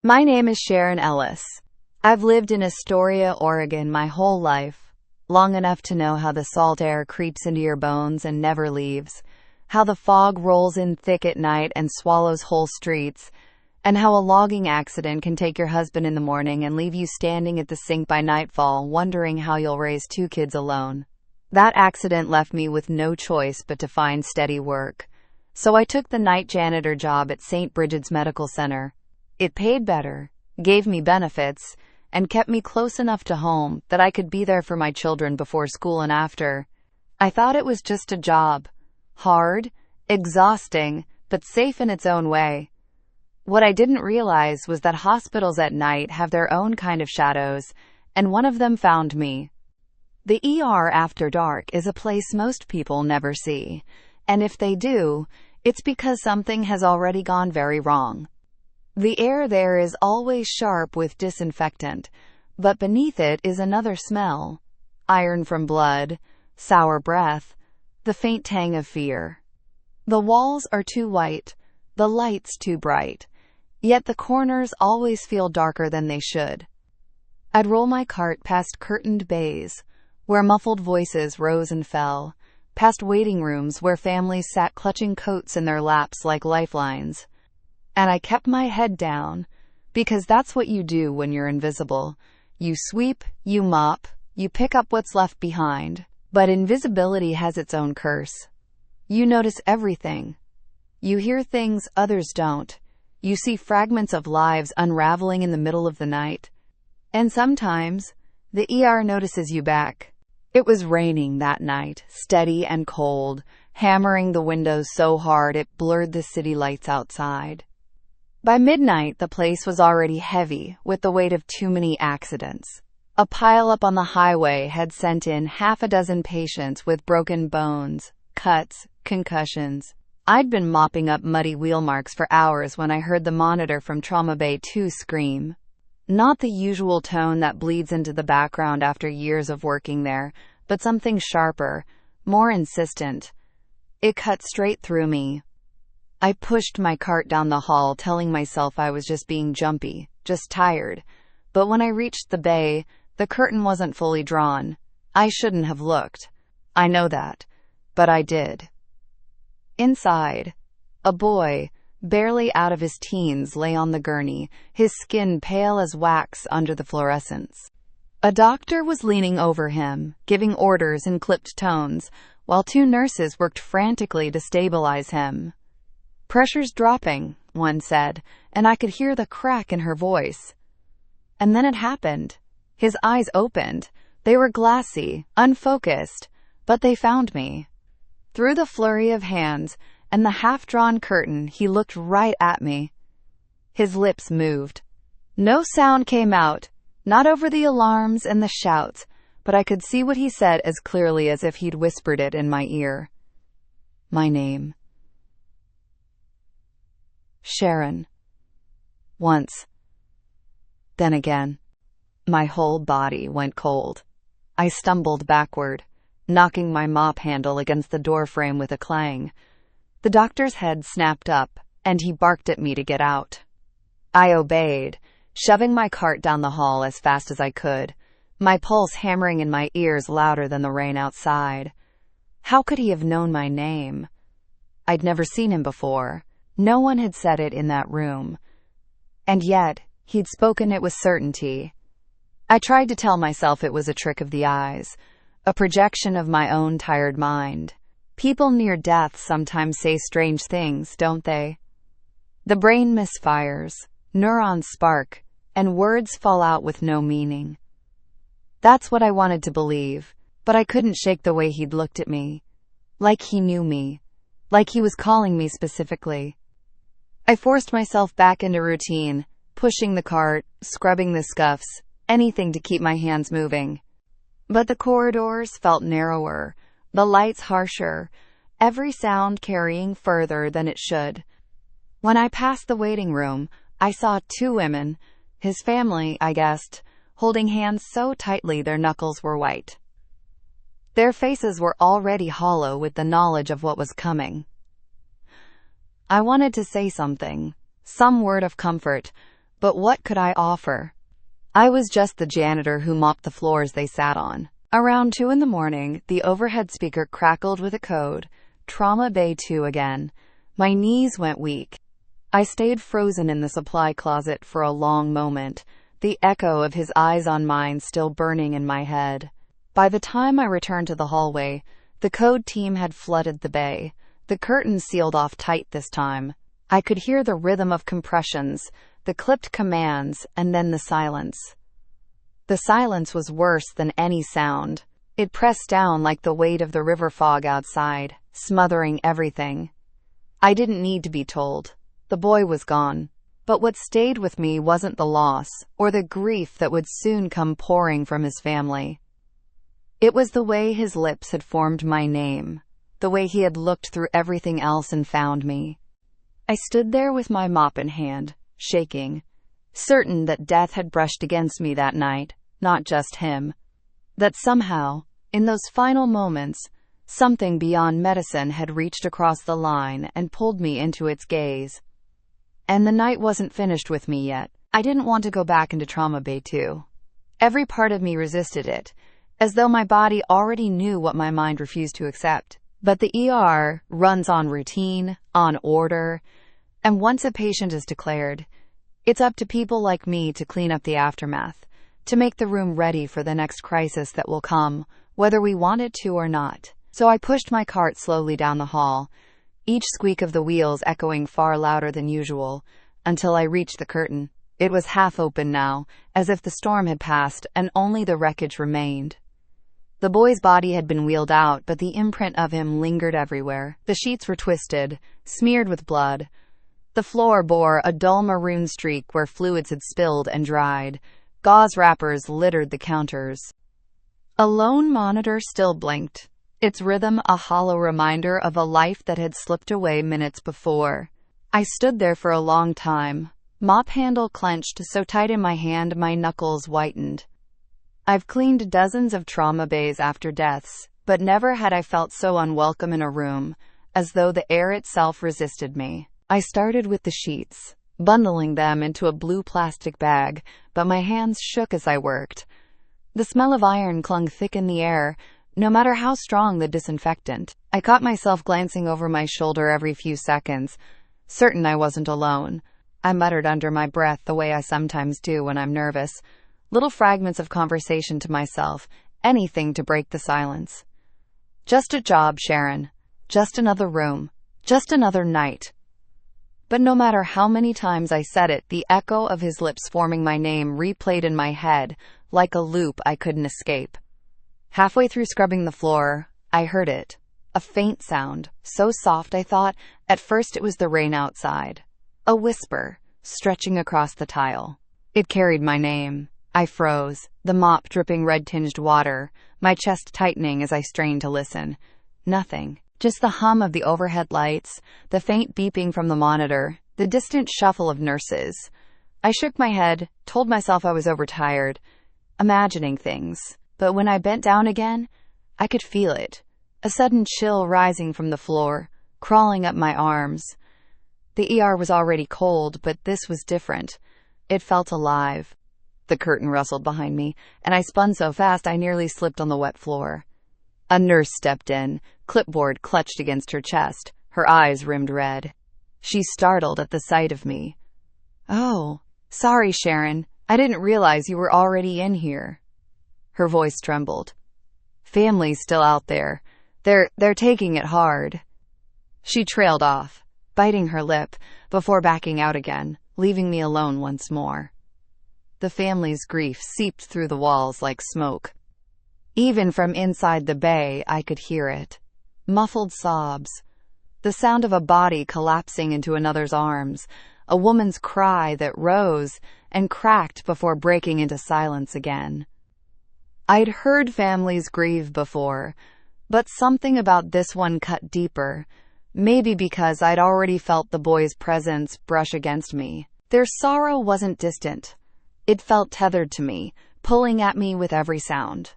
My name is Sharon Ellis. I've lived in Astoria, Oregon my whole life, long enough to know how the salt air creeps into your bones and never leaves, how the fog rolls in thick at night and swallows whole streets, and how a logging accident can take your husband in the morning and leave you standing at the sink by nightfall wondering how you'll raise 2 kids alone. That accident left me with no choice but to find steady work. So I took the night janitor job at St. Brigid's Medical Center. It paid better, gave me benefits, and kept me close enough to home that I could be there for my children before school and after. I thought it was just a job. Hard, exhausting, but safe in its own way. What I didn't realize was that hospitals at night have their own kind of shadows, and one of them found me. The ER after dark is a place most people never see, and if they do, it's because something has already gone very wrong. The air there is always sharp with disinfectant, but beneath it is another smell. Iron from blood, sour breath, the faint tang of fear. The walls are too white, the lights too bright, yet the corners always feel darker than they should. I'd roll my cart past curtained bays, where muffled voices rose and fell, past waiting rooms where families sat clutching coats in their laps like lifelines. And I kept my head down, because that's what you do when you're invisible. You sweep, you mop, you pick up what's left behind. But invisibility has its own curse. You notice everything. You hear things others don't. You see fragments of lives unraveling in the middle of the night. And sometimes, the ER notices you back. It was raining that night, steady and cold, hammering the windows so hard it blurred the city lights outside. By midnight, the place was already heavy with the weight of too many accidents. A pileup on the highway had sent in 6 patients with broken bones, cuts, concussions. I'd been mopping up muddy wheel marks for hours when I heard the monitor from Trauma Bay 2 scream. Not the usual tone that bleeds into the background after years of working there, but something sharper, more insistent. It cut straight through me. I pushed my cart down the hall, telling myself I was just being jumpy, just tired. But when I reached the bay, the curtain wasn't fully drawn. I shouldn't have looked. I know that. But I did. Inside, a boy, barely out of his teens, lay on the gurney, his skin pale as wax under the fluorescence. A doctor was leaning over him, giving orders in clipped tones, while 2 nurses worked frantically to stabilize him. "Pressure's dropping," one said, and I could hear the crack in her voice. And then it happened. His eyes opened. They were glassy, unfocused, but they found me. Through the flurry of hands and the half-drawn curtain, he looked right at me. His lips moved. No sound came out, not over the alarms and the shouts, but I could see what he said as clearly as if he'd whispered it in my ear. My name. Sharon. Once. Then again. My whole body went cold. I stumbled backward, knocking my mop handle against the door frame with a clang. The doctor's head snapped up, and he barked at me to get out. I obeyed, shoving my cart down the hall as fast as I could, my pulse hammering in my ears louder than the rain outside. How could he have known my name? I'd never seen him before. No one had said it in that room. And yet, he'd spoken it with certainty. I tried to tell myself it was a trick of the eyes, a projection of my own tired mind. People near death sometimes say strange things, don't they? The brain misfires, neurons spark, and words fall out with no meaning. That's what I wanted to believe, but I couldn't shake the way he'd looked at me. Like he knew me. Like he was calling me specifically. I forced myself back into routine, pushing the cart, scrubbing the scuffs, anything to keep my hands moving. But the corridors felt narrower, the lights harsher, every sound carrying further than it should. When I passed the waiting room, I saw 2 women, his family, I guessed, holding hands so tightly their knuckles were white. Their faces were already hollow with the knowledge of what was coming. I wanted to say something, some word of comfort, But what could I offer? I was just the janitor who mopped the floors they sat on. Around 2 in the morning, the overhead speaker crackled with a code. Trauma Bay 2 again. My knees went weak. I stayed frozen in the supply closet for a long moment, the echo of his eyes on mine still burning in my head. By the time I returned to the hallway, the code team had flooded the bay. The curtains sealed off tight this time. I could hear the rhythm of compressions, the clipped commands, and then the silence. The silence was worse than any sound. It pressed down like the weight of the river fog outside, smothering everything. I didn't need to be told. The boy was gone. But what stayed with me wasn't the loss, or the grief that would soon come pouring from his family. It was the way his lips had formed my name, the way he had looked through everything else and found me. I stood there with my mop in hand, shaking, certain that death had brushed against me that night, not just him. That somehow, in those final moments, something beyond medicine had reached across the line and pulled me into its gaze. And the night wasn't finished with me yet. I didn't want to go back into Trauma Bay 2. Every part of me resisted it, as though my body already knew what my mind refused to accept. But the ER runs on routine, on order, and once a patient is declared, it's up to people like me to clean up the aftermath, to make the room ready for the next crisis that will come, whether we want it to or not. So I pushed my cart slowly down the hall, each squeak of the wheels echoing far louder than usual, until I reached the curtain. It was half open now, as if the storm had passed and only the wreckage remained. The boy's body had been wheeled out, but the imprint of him lingered everywhere. The sheets were twisted, smeared with blood. The floor bore a dull maroon streak where fluids had spilled and dried. Gauze wrappers littered the counters. A lone monitor still blinked, its rhythm a hollow reminder of a life that had slipped away minutes before. I stood there for a long time, mop handle clenched so tight in my hand my knuckles whitened. I've cleaned dozens of trauma bays after deaths, but never had I felt so unwelcome in a room, as though the air itself resisted me. I started with the sheets, bundling them into a blue plastic bag, but my hands shook as I worked. The smell of iron clung thick in the air, no matter how strong the disinfectant. I caught myself glancing over my shoulder every few seconds, certain I wasn't alone. I muttered under my breath the way I sometimes do when I'm nervous, little fragments of conversation to myself, anything to break the silence. Just a job, Sharon. Just another room. Just another night. But no matter how many times I said it, the echo of his lips forming my name replayed in my head, like a loop I couldn't escape. Halfway through scrubbing the floor, I heard it. A faint sound, so soft I thought, at first it was the rain outside. A whisper, stretching across the tile. It carried my name. I froze, the mop dripping red-tinged water, my chest tightening as I strained to listen. Nothing. Just the hum of the overhead lights, the faint beeping from the monitor, the distant shuffle of nurses. I shook my head, told myself I was overtired, imagining things. But when I bent down again, I could feel it. A sudden chill rising from the floor, crawling up my arms. The ER was already cold, but this was different. It felt alive. The curtain rustled behind me, and I spun so fast I nearly slipped on the wet floor. A nurse stepped in, clipboard clutched against her chest, her eyes rimmed red. She startled at the sight of me. "Oh, sorry, Sharon. I didn't realize you were already in here." Her voice trembled. "Family's still out there. They're taking it hard." She trailed off, biting her lip, before backing out again, leaving me alone once more. The family's grief seeped through the walls like smoke. Even from inside the bay, I could hear it. Muffled sobs. The sound of a body collapsing into another's arms. A woman's cry that rose and cracked before breaking into silence again. I'd heard families grieve before, but something about this one cut deeper. Maybe because I'd already felt the boy's presence brush against me. Their sorrow wasn't distant. It felt tethered to me, pulling at me with every sound.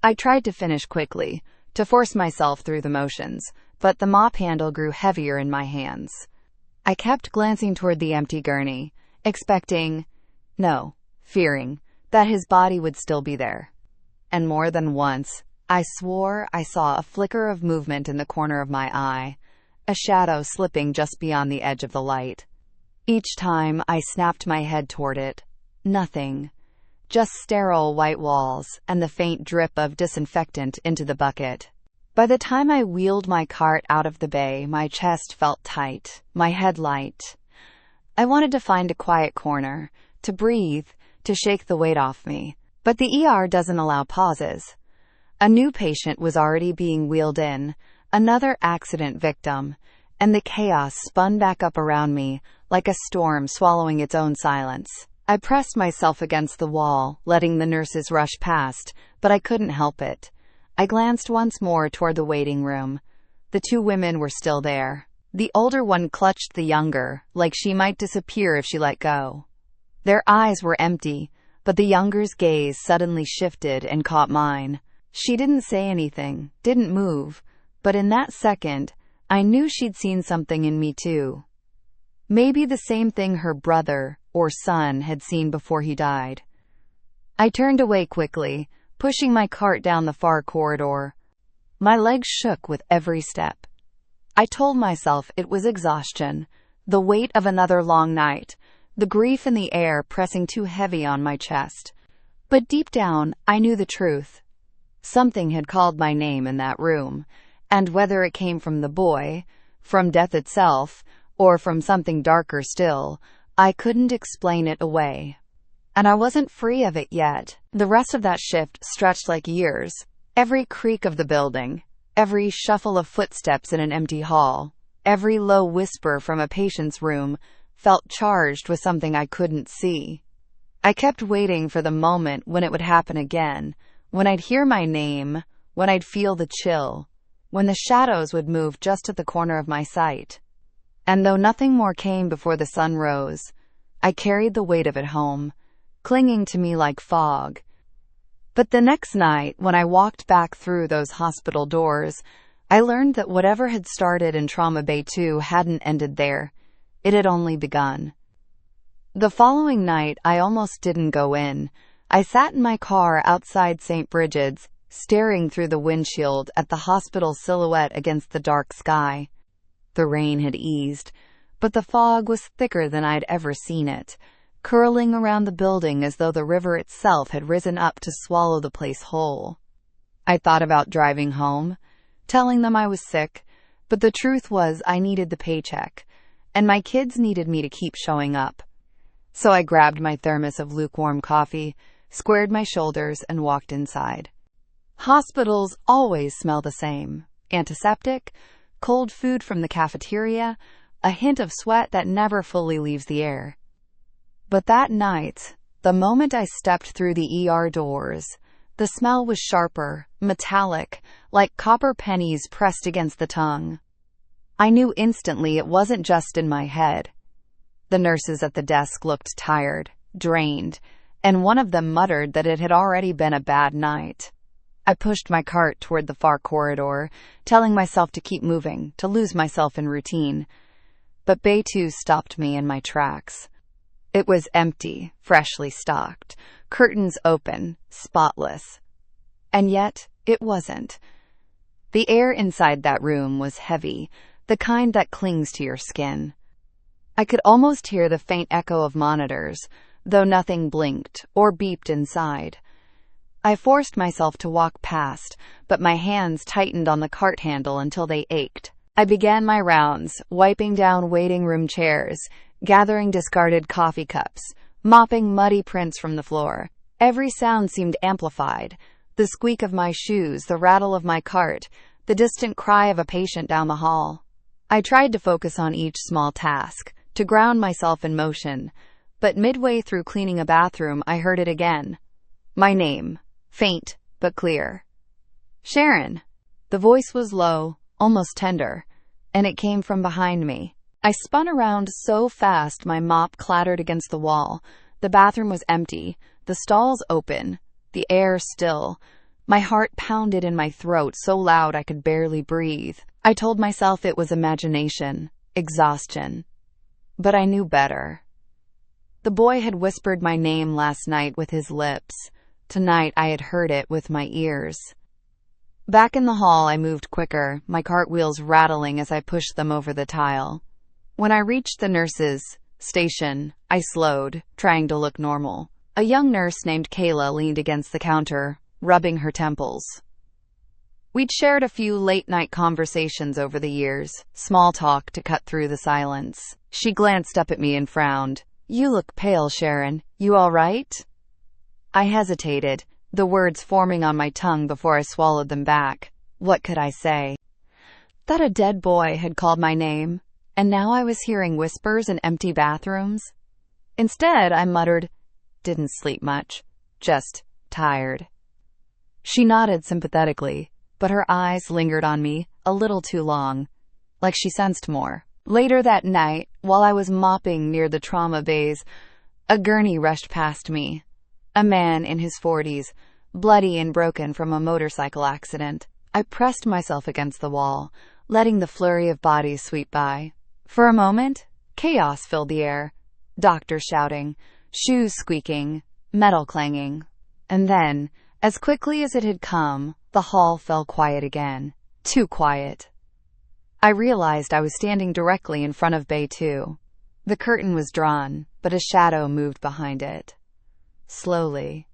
I tried to finish quickly, to force myself through the motions, but the mop handle grew heavier in my hands. I kept glancing toward the empty gurney, expecting, no, fearing, that his body would still be there. And more than once, I swore I saw a flicker of movement in the corner of my eye, a shadow slipping just beyond the edge of the light. Each time I snapped my head toward it, nothing. Just sterile white walls and the faint drip of disinfectant into the bucket. By the time I wheeled my cart out of the bay, my chest felt tight, my head light. I wanted to find a quiet corner, to breathe, to shake the weight off me. But the ER doesn't allow pauses. A new patient was already being wheeled in, another accident victim, and the chaos spun back up around me like a storm swallowing its own silence. I pressed myself against the wall, letting the nurses rush past, but I couldn't help it. I glanced once more toward the waiting room. The two women were still there. The older one clutched the younger, like she might disappear if she let go. Their eyes were empty, but the younger's gaze suddenly shifted and caught mine. She didn't say anything, didn't move, but in that second, I knew she'd seen something in me too. Maybe the same thing her brother or son had seen before he died. I turned away quickly, pushing my cart down the far corridor. My legs shook with every step. I told myself it was exhaustion, the weight of another long night, the grief in the air pressing too heavy on my chest. But deep down, I knew the truth. Something had called my name in that room, and whether it came from the boy, from death itself, or from something darker still, I couldn't explain it away. And I wasn't free of it yet. The rest of that shift stretched like years. Every creak of the building, every shuffle of footsteps in an empty hall, every low whisper from a patient's room felt charged with something I couldn't see. I kept waiting for the moment when it would happen again, when I'd hear my name, when I'd feel the chill, when the shadows would move just at the corner of my sight. And though nothing more came before the sun rose, I carried the weight of it home, clinging to me like fog. But the next night, when I walked back through those hospital doors, I learned that whatever had started in Trauma Bay 2 hadn't ended there. It had only begun. The following night, I almost didn't go in. I sat in my car outside St. Brigid's, staring through the windshield at the hospital silhouette against the dark sky. The rain had eased, but the fog was thicker than I'd ever seen it, curling around the building as though the river itself had risen up to swallow the place whole. I thought about driving home, telling them I was sick, but the truth was I needed the paycheck, and my kids needed me to keep showing up. So I grabbed my thermos of lukewarm coffee, squared my shoulders, and walked inside. Hospitals always smell the same. Antiseptic, cold food from the cafeteria, a hint of sweat that never fully leaves the air. But that night, the moment I stepped through the ER doors, the smell was sharper, metallic, like copper pennies pressed against the tongue. I knew instantly it wasn't just in my head. The nurses at the desk looked tired, drained, and one of them muttered that it had already been a bad night. I pushed my cart toward the far corridor, telling myself to keep moving, to lose myself in routine. But Bay 2 stopped me in my tracks. It was empty, freshly stocked, curtains open, spotless. And yet, it wasn't. The air inside that room was heavy, the kind that clings to your skin. I could almost hear the faint echo of monitors, though nothing blinked or beeped inside. I forced myself to walk past, but my hands tightened on the cart handle until they ached. I began my rounds, wiping down waiting room chairs, gathering discarded coffee cups, mopping muddy prints from the floor. Every sound seemed amplified. The squeak of my shoes, the rattle of my cart, the distant cry of a patient down the hall. I tried to focus on each small task, to ground myself in motion, but midway through cleaning a bathroom, I heard it again. My name, faint but clear. Sharon. The voice was low, almost tender, and it came from behind me. I spun around so fast my mop clattered against the wall. The bathroom was empty, the stalls open, the air still. My heart pounded in my throat so loud I could barely breathe. I told myself it was imagination, exhaustion. But I knew better. The boy had whispered my name last night with his lips. Tonight I had heard it with my ears. Back in the hall, I moved quicker, my cartwheels rattling as I pushed them over the tile. When I reached the nurse's station, I slowed, trying to look normal. A young nurse named Kayla leaned against the counter, rubbing her temples. We'd shared a few late-night conversations over the years, small talk to cut through the silence. She glanced up at me and frowned. "You look pale, Sharon. You all right?" I hesitated, the words forming on my tongue before I swallowed them back. What could I say? That a dead boy had called my name, and now I was hearing whispers in empty bathrooms? Instead, I muttered, "Didn't sleep much. Just tired." She nodded sympathetically, but her eyes lingered on me a little too long, like she sensed more. Later that night, while I was mopping near the trauma bays, a gurney rushed past me. A man in his 40s, bloody and broken from a motorcycle accident. I pressed myself against the wall, letting the flurry of bodies sweep by. For a moment, chaos filled the air. Doctors shouting, shoes squeaking, metal clanging. And then, as quickly as it had come, the hall fell quiet again. Too quiet. I realized I was standing directly in front of Bay 2. The curtain was drawn, but a shadow moved behind it. Slowly.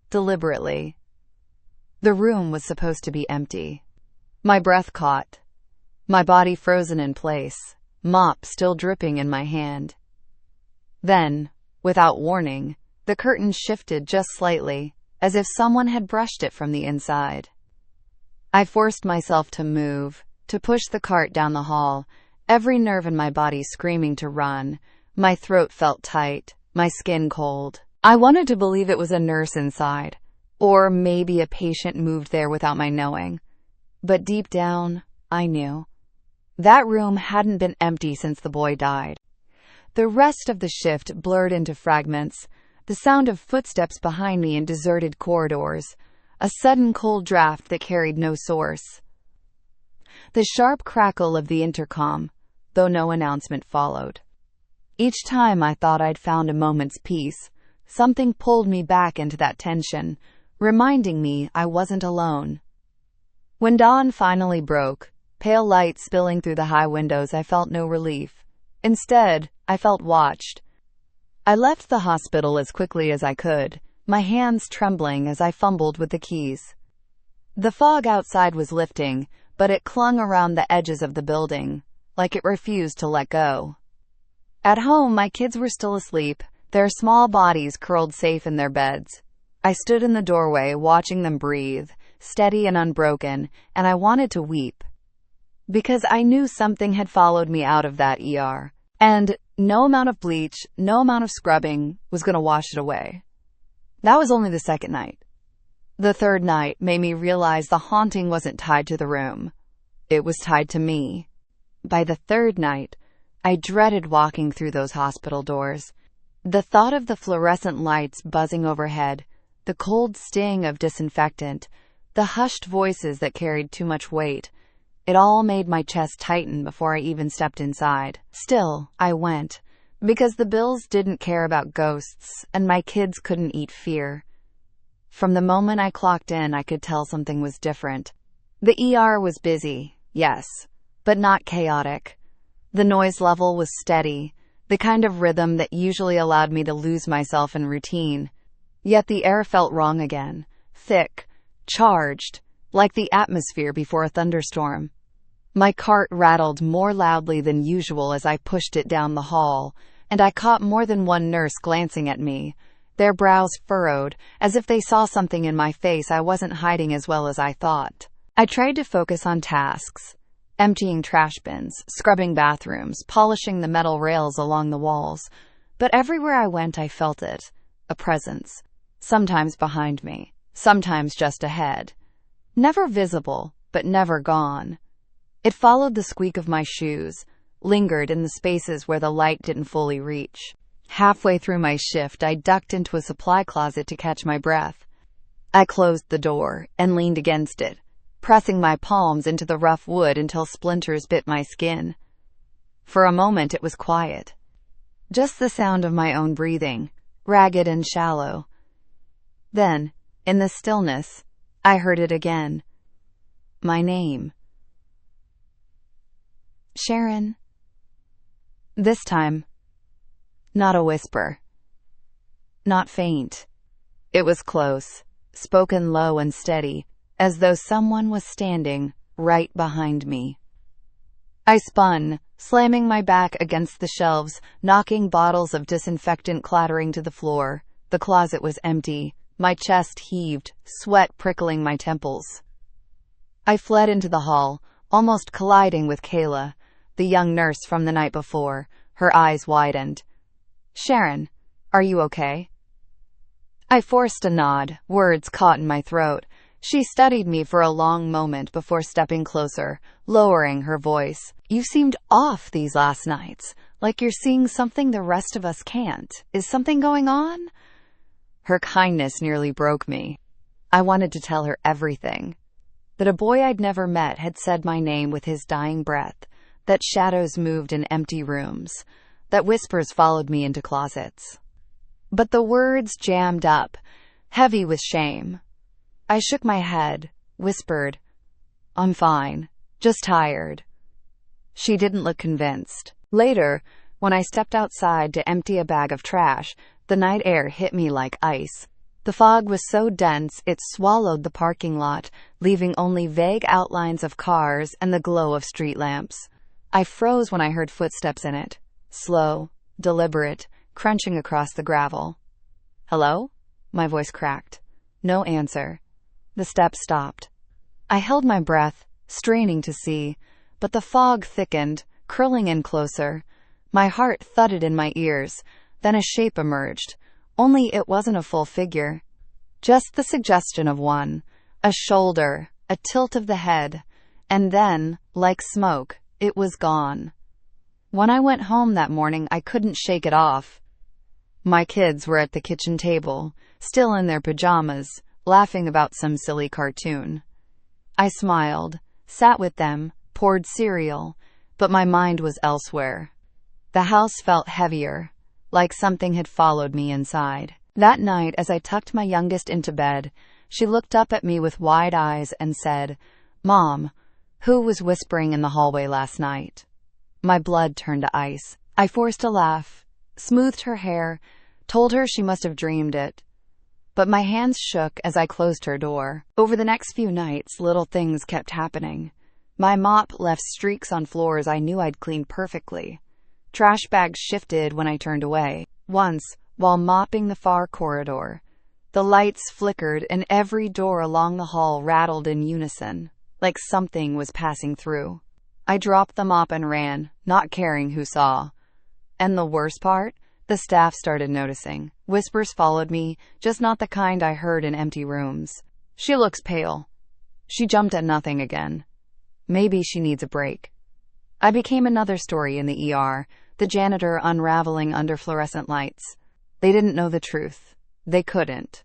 Deliberately. The room was supposed to be empty. My breath caught. My body frozen in place, mop still dripping in my hand. Then, without warning, the curtain shifted just slightly, as if someone had brushed it from the inside. I forced myself to move, to push the cart down the hall, every nerve in my body screaming to run. My throat felt tight, my skin cold. I wanted to believe it was a nurse inside, or maybe a patient moved there without my knowing. But deep down, I knew. That room hadn't been empty since the boy died. The rest of the shift blurred into fragments, the sound of footsteps behind me in deserted corridors, a sudden cold draft that carried no source. The sharp crackle of the intercom, though no announcement followed. Each time I thought I'd found a moment's peace, something pulled me back into that tension, reminding me I wasn't alone. When dawn finally broke, pale light spilling through the high windows, I felt no relief. Instead, I felt watched. I left the hospital as quickly as I could, my hands trembling as I fumbled with the keys. The fog outside was lifting, but it clung around the edges of the building, like it refused to let go. At home, my kids were still asleep, their small bodies curled safe in their beds. I stood in the doorway, watching them breathe, steady and unbroken, and I wanted to weep. Because I knew something had followed me out of that ER, and no amount of bleach, no amount of scrubbing was going to wash it away. That was only the second night. The third night made me realize the haunting wasn't tied to the room. It was tied to me. By the third night, I dreaded walking through those hospital doors. The thought of the fluorescent lights buzzing overhead, the cold sting of disinfectant, the hushed voices that carried too much weight, it all made my chest tighten before I even stepped inside. Still, I went, because the bills didn't care about ghosts, and my kids couldn't eat fear. From the moment I clocked in, I could tell something was different. The ER was busy, yes, but not chaotic. The noise level was steady, the kind of rhythm that usually allowed me to lose myself in routine. Yet the air felt wrong again, thick, charged, like the atmosphere before a thunderstorm. My cart rattled more loudly than usual as I pushed it down the hall, and I caught more than one nurse glancing at me, their brows furrowed, as if they saw something in my face I wasn't hiding as well as I thought. I tried to focus on tasks, emptying trash bins, scrubbing bathrooms, polishing the metal rails along the walls, but everywhere I went I felt it, a presence, sometimes behind me, sometimes just ahead. Never visible, but never gone. It followed the squeak of my shoes, lingered in the spaces where the light didn't fully reach. Halfway through my shift, I ducked into a supply closet to catch my breath. I closed the door and leaned against it, pressing my palms into the rough wood until splinters bit my skin. For a moment it was quiet. Just the sound of my own breathing, ragged and shallow. Then, in the stillness, I heard it again. My name. Sharon. This time, not a whisper. Not faint. It was close, spoken low and steady, as though someone was standing right behind me. I spun, slamming my back against the shelves, knocking bottles of disinfectant clattering to the floor. The closet was empty. My chest heaved, sweat prickling my temples. I fled into the hall, almost colliding with Kayla, the young nurse from the night before. Her eyes widened. "Sharon, are you okay?" I forced a nod, words caught in my throat. She studied me for a long moment before stepping closer, lowering her voice. "You seemed off these last nights, like you're seeing something the rest of us can't. Is something going on?" Her kindness nearly broke me. I wanted to tell her everything. That a boy I'd never met had said my name with his dying breath, that shadows moved in empty rooms, that whispers followed me into closets. But the words jammed up, heavy with shame. I shook my head, whispered, "I'm fine, just tired." She didn't look convinced. Later, when I stepped outside to empty a bag of trash, the night air hit me like ice. The fog was so dense it swallowed the parking lot, leaving only vague outlines of cars and the glow of street lamps. I froze when I heard footsteps in it, slow, deliberate, crunching across the gravel. "Hello?" My voice cracked. No answer. The steps stopped. I held my breath, straining to see, but the fog thickened, curling in closer. My heart thudded in my ears. Then a shape emerged. Only it wasn't a full figure. Just the suggestion of one. A shoulder, a tilt of the head. And then, like smoke, it was gone. When I went home that morning, I couldn't shake it off. My kids were at the kitchen table, still in their pajamas, laughing about some silly cartoon. I smiled, sat with them, poured cereal, but my mind was elsewhere. The house felt heavier, like something had followed me inside. That night, as I tucked my youngest into bed, she looked up at me with wide eyes and said, "Mom, who was whispering in the hallway last night?" My blood turned to ice. I forced a laugh, smoothed her hair, told her she must have dreamed it. But my hands shook as I closed her door. Over the next few nights, little things kept happening. My mop left streaks on floors I knew I'd cleaned perfectly. Trash bags shifted when I turned away. Once, while mopping the far corridor, the lights flickered and every door along the hall rattled in unison, like something was passing through. I dropped the mop and ran, not caring who saw. And the worst part? The staff started noticing. Whispers followed me, just not the kind I heard in empty rooms. "She looks pale." She jumped at nothing again. Maybe she needs a break. I became another story in the ER, the janitor unraveling under fluorescent lights. They didn't know the truth. They couldn't.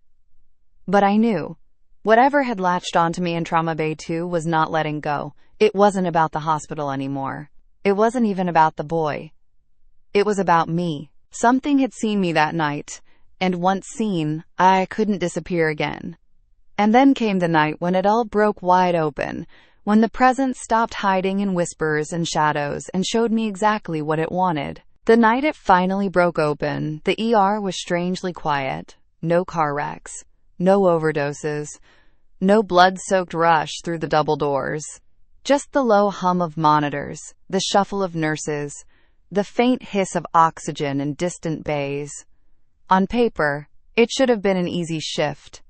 But I knew. Whatever had latched onto me in Trauma Bay 2 was not letting go. It wasn't about the hospital anymore. It wasn't even about the boy. It was about me. Something had seen me that night, and once seen, I couldn't disappear again. And then came the night when it all broke wide open, when the present stopped hiding in whispers and shadows and showed me exactly what it wanted. The night it finally broke open, the ER was strangely quiet. No car wrecks, no overdoses, no blood-soaked rush through the double doors. Just the low hum of monitors, the shuffle of nurses, the faint hiss of oxygen in distant bays. On paper, it should have been an easy shift.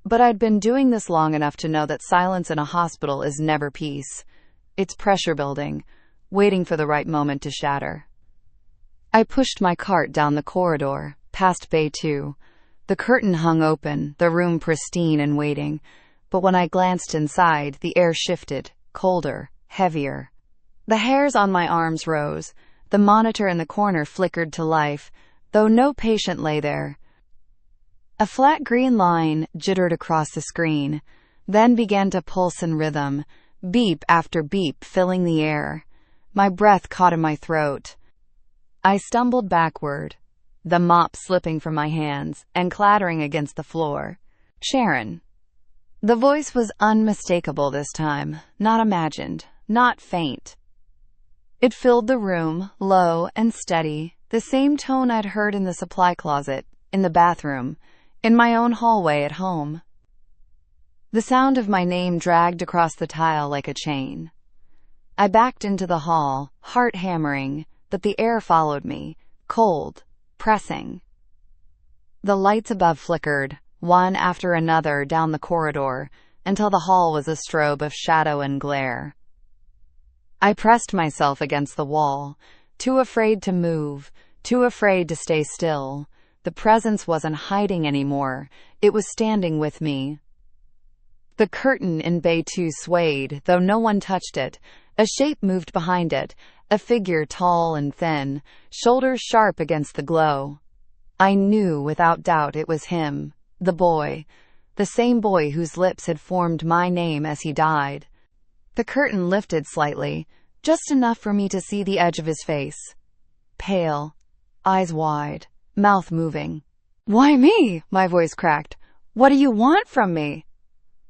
But I'd been doing this long enough to know that silence in a hospital is never peace. It's pressure building, waiting for the right moment to shatter. I pushed my cart down the corridor, past Bay 2. The curtain hung open, the room pristine and waiting. But when I glanced inside, the air shifted, colder, heavier. The hairs on my arms rose. The monitor in the corner flickered to life, though no patient lay there. A flat green line jittered across the screen, then began to pulse in rhythm, beep after beep filling the air. My breath caught in my throat. I stumbled backward, the mop slipping from my hands and clattering against the floor. Sharon. The voice was unmistakable this time, not imagined, not faint. It filled the room, low and steady, the same tone I'd heard in the supply closet, in the bathroom, in my own hallway at home. The sound of my name dragged across the tile like a chain. I backed into the hall, heart hammering, but the air followed me, cold, pressing. The lights above flickered, one after another down the corridor, until the hall was a strobe of shadow and glare. I pressed myself against the wall, too afraid to move, too afraid to stay still. The presence wasn't hiding anymore, it was standing with me. The curtain in Bay 2 swayed, though no one touched it. A shape moved behind it, a figure tall and thin, shoulders sharp against the glow. I knew without doubt it was him, the boy, the same boy whose lips had formed my name as he died. The curtain lifted slightly, just enough for me to see the edge of his face. Pale, eyes wide, mouth moving. "Why me?" my voice cracked. "What do you want from me?"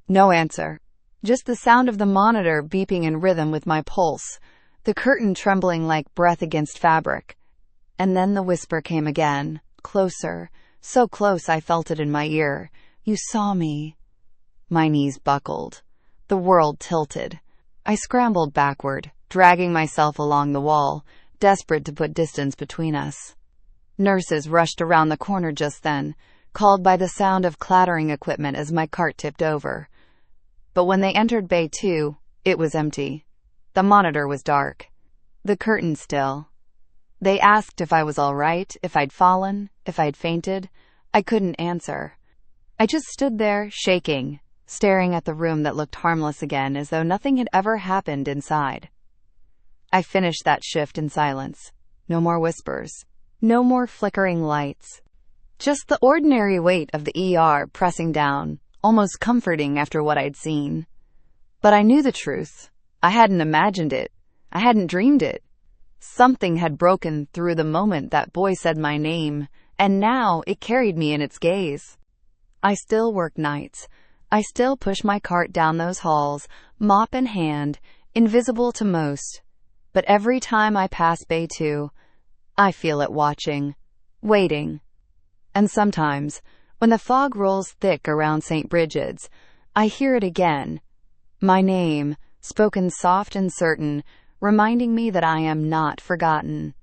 No answer. Just the sound of the monitor beeping in rhythm with my pulse, the curtain trembling like breath against fabric. And then the whisper came again, closer, so close I felt it in my ear. "You saw me." My knees buckled. The world tilted. I scrambled backward, dragging myself along the wall, desperate to put distance between us. Nurses rushed around the corner just then, called by the sound of clattering equipment as my cart tipped over. But when they entered Bay 2, it was empty. The monitor was dark. The curtain still. They asked if I was all right, if I'd fallen, if I'd fainted. I couldn't answer. I just stood there, shaking, staring at the room that looked harmless again, as though nothing had ever happened inside. I finished that shift in silence. No more whispers. No more flickering lights. Just the ordinary weight of the ER pressing down, almost comforting after what I'd seen. But I knew the truth. I hadn't imagined it. I hadn't dreamed it. Something had broken through the moment that boy said my name, and now it carried me in its gaze. I still work nights. I still push my cart down those halls, mop in hand, invisible to most. But every time I pass Bay 2, I feel it watching, waiting. And sometimes, when the fog rolls thick around St. Brigid's, I hear it again. My name, spoken soft and certain, reminding me that I am not forgotten.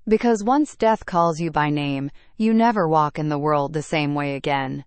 Because once death calls you by name, you never walk in the world the same way again.